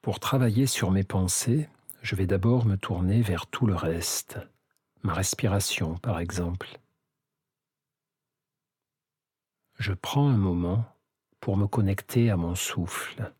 Pour travailler sur mes pensées, je vais d'abord me tourner vers tout le reste, ma respiration par exemple. Je prends un moment pour me connecter à mon souffle.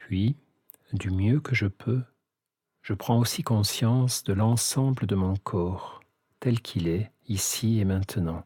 Puis, du mieux que je peux, je prends aussi conscience de l'ensemble de mon corps, tel qu'il est, ici et maintenant.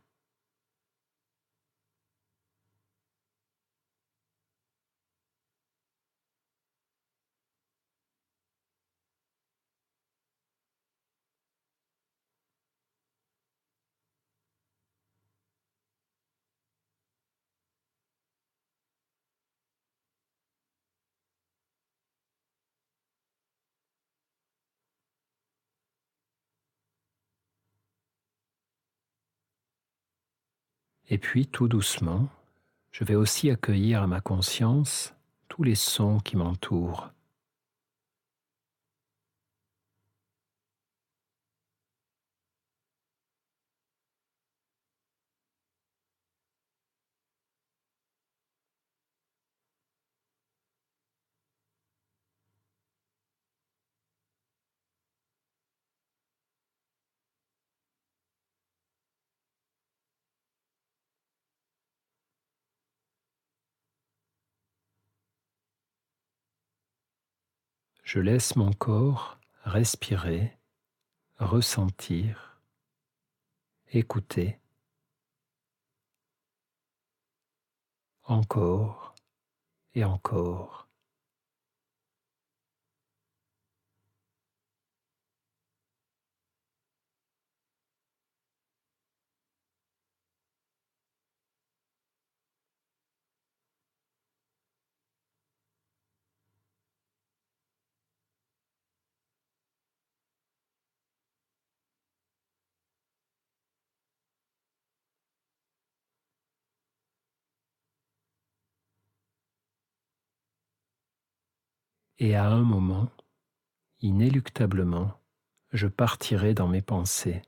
Et puis, tout doucement, je vais aussi accueillir à ma conscience tous les sons qui m'entourent. Je laisse mon corps respirer, ressentir, écouter, encore et encore. Et à un moment, inéluctablement, je partirai dans mes pensées.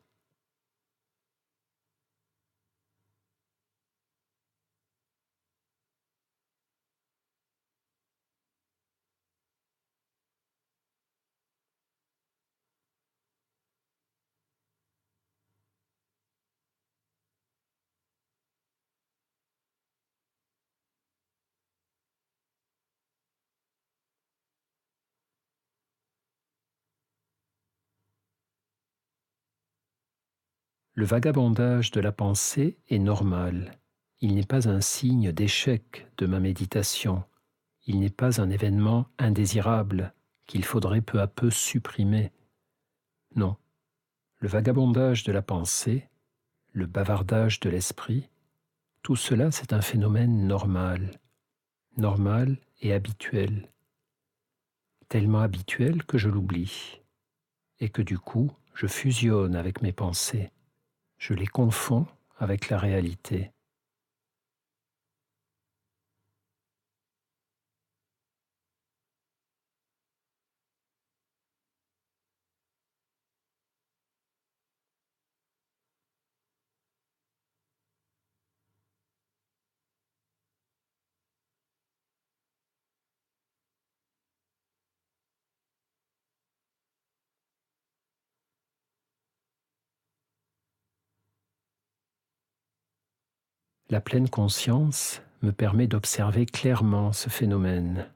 Le vagabondage de la pensée est normal. Il n'est pas un signe d'échec de ma méditation. Il n'est pas un événement indésirable qu'il faudrait peu à peu supprimer. Non, le vagabondage de la pensée, le bavardage de l'esprit, tout cela c'est un phénomène normal, normal et habituel, tellement habituel que je l'oublie, et que du coup je fusionne avec mes pensées, je les confonds avec la réalité. La pleine conscience me permet d'observer clairement ce phénomène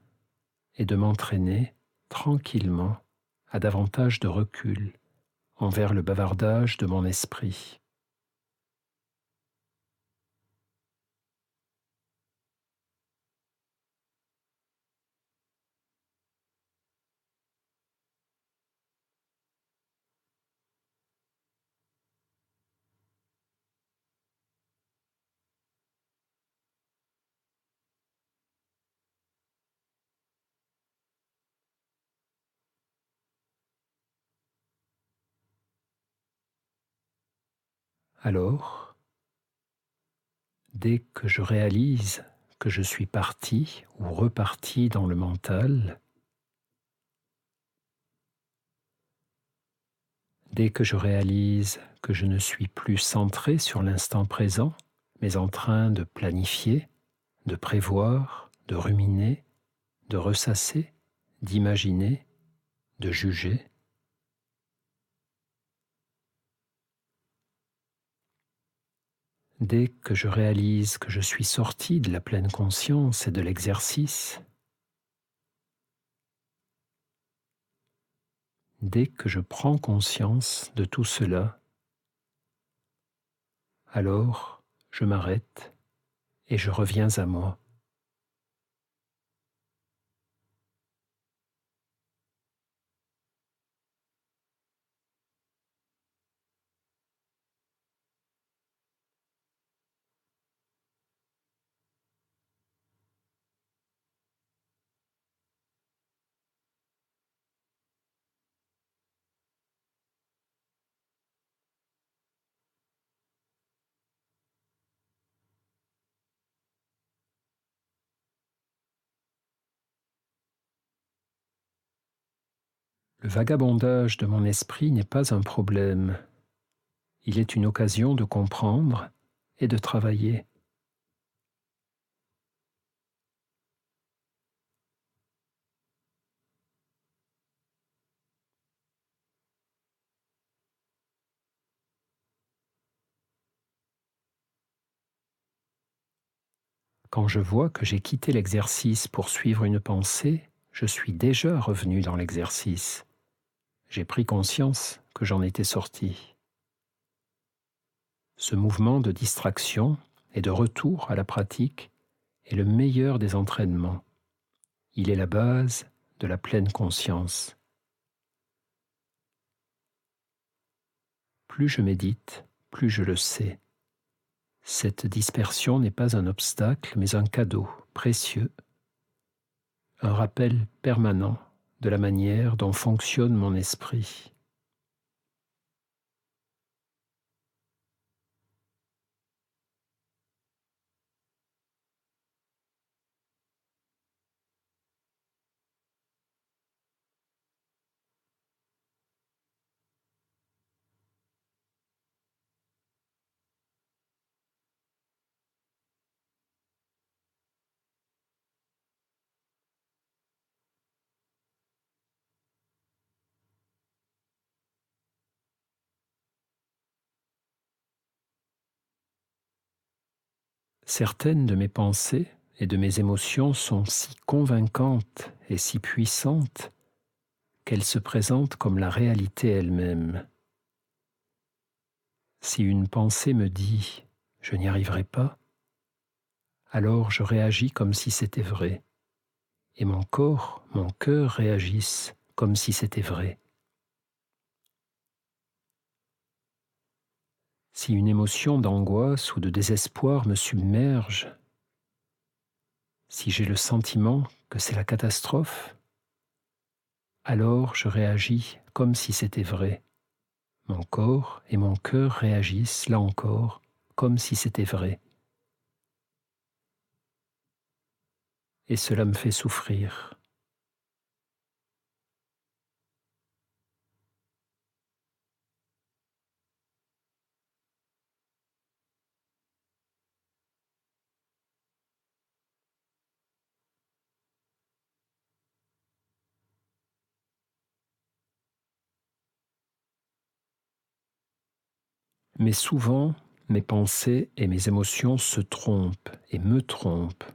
et de m'entraîner tranquillement à davantage de recul envers le bavardage de mon esprit. Alors, dès que je réalise que je suis parti ou reparti dans le mental, dès que je réalise que je ne suis plus centré sur l'instant présent, mais en train de planifier, de prévoir, de ruminer, de ressasser, d'imaginer, de juger, dès que je réalise que je suis sorti de la pleine conscience et de l'exercice, dès que je prends conscience de tout cela, alors je m'arrête et je reviens à moi. Le vagabondage de mon esprit n'est pas un problème. Il est une occasion de comprendre et de travailler. Quand je vois que j'ai quitté l'exercice pour suivre une pensée, je suis déjà revenu dans l'exercice. J'ai pris conscience que j'en étais sorti. Ce mouvement de distraction et de retour à la pratique est le meilleur des entraînements. Il est la base de la pleine conscience. Plus je médite, plus je le sais. Cette dispersion n'est pas un obstacle, mais un cadeau précieux, un rappel permanent de la manière dont fonctionne mon esprit. Certaines de mes pensées et de mes émotions sont si convaincantes et si puissantes qu'elles se présentent comme la réalité elle-même. Si une pensée me dit « je n'y arriverai pas », alors je réagis comme si c'était vrai, et mon corps, mon cœur réagissent comme si c'était vrai. Si une émotion d'angoisse ou de désespoir me submerge, si j'ai le sentiment que c'est la catastrophe, alors je réagis comme si c'était vrai. Mon corps et mon cœur réagissent, là encore, comme si c'était vrai. Et cela me fait souffrir. Mais souvent, mes pensées et mes émotions se trompent et me trompent.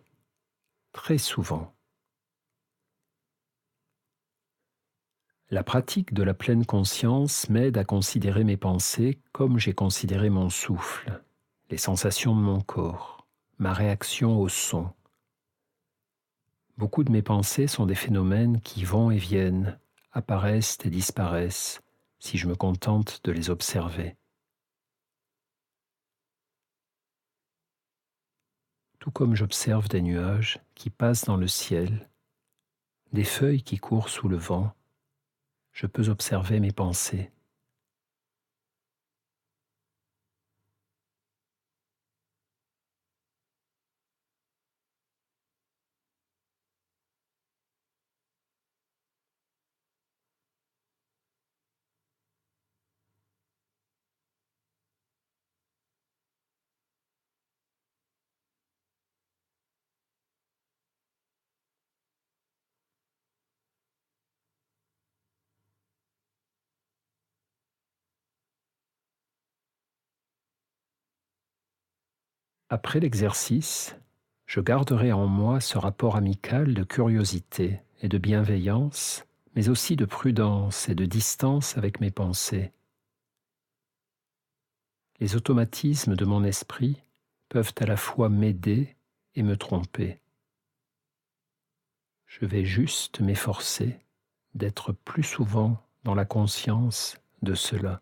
Très souvent. La pratique de la pleine conscience m'aide à considérer mes pensées comme j'ai considéré mon souffle, les sensations de mon corps, ma réaction au son. Beaucoup de mes pensées sont des phénomènes qui vont et viennent, apparaissent et disparaissent, si je me contente de les observer. Tout comme j'observe des nuages qui passent dans le ciel, des feuilles qui courent sous le vent, je peux observer mes pensées. Après l'exercice, je garderai en moi ce rapport amical de curiosité et de bienveillance, mais aussi de prudence et de distance avec mes pensées. Les automatismes de mon esprit peuvent à la fois m'aider et me tromper. Je vais juste m'efforcer d'être plus souvent dans la conscience de cela.